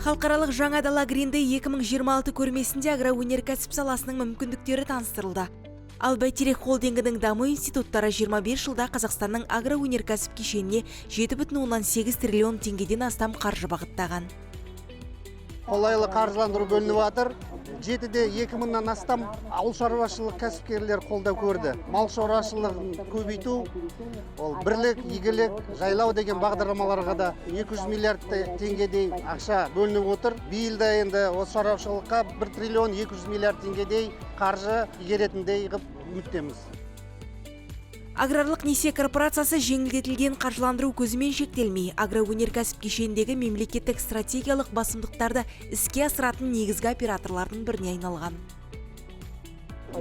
Халықаралық жаңа дала Green Day 2026 көрмесінде агроөнеркәсіп саласының мүмкіндіктері таныстырылды. Ал Бәйтерек холдингінің даму институттары 25 жылда Қазақстанның агроөнеркәсіп кешеніне 7,8 триллион теңгеден астам қаржы бағыттаған. Қолайлы қаржыландыру бөлініп жатыр. 7-де 2000-нан астам ауыл шаруашылық кәсіпкерлер қолдау көрді. Мал шаруашылығын көбейту, ол бірлік, игілік, жайлау деген бағдарламаларға да 200 миллиард теңгедей ақша бөлініп отыр. Биылда енді осы шаруашылыққа 1 триллион 200 миллиард теңгедей қаржы игеретіндей ғып үміттеміз. Аграрлық несие корпорациясы жеңілдетілген қаржыландыру көзімен шектелмей, агроөнеркәсіп кешеніндегі мемлекеттік стратегиялық басымдықтарды іске асыратын негізгі операторлардың біріне айналған.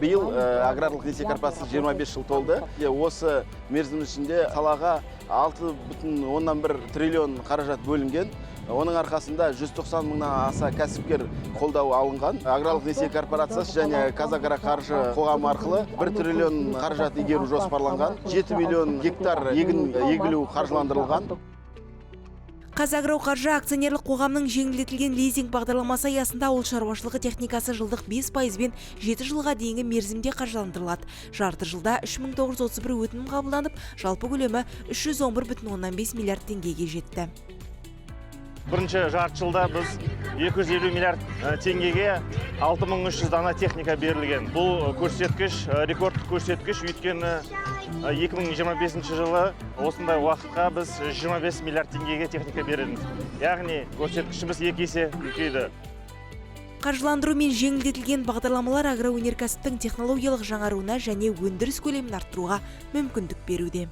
Биыл аграрлық несие корпорациясы 25 жыл толды. Осы мерзім ішінде салаға 6,1 триллион қаражат бөлінген. Оның арқасында 190 мыңнан аса кәсіпкер қолдау алынған. Аграрлық несие корпорациясы және Казагроқаржы қоғамы арқылы 1 триллион қаражат игеру жоспарланған. 7 миллион гектар егін егілу қаржыландырылған. Казагроқаржы акционерлік қоғамның жеңілдетілген лизинг бағдарламасы аясында ауыл шаруашылығы техникасы жылдық 5%-бен 7 жылға дейінгі мерзімде қаржыландырылады. Жарты жылда 3931 өтінім қабылданып, жалпы көлемі 311,5 миллиард теңгеге жетті. Бірінші жарты жылда біз 250 миллиард теңгеге 6300 дана техника берілген. Бұл көрсеткіш, рекордтық көрсеткіш, өйткені 2025 жылы осындай уақытқа біз 25 миллиард теңгеге техника береміз. Яғни көрсеткішіміз 2 есе үлкейді. Қаржыландыру мен жеңілдетілген бағдарламалар агроөнеркәсіптің технологиялық жаңаруына және өндіріс көлемін арттыруға мүмкіндік беруде.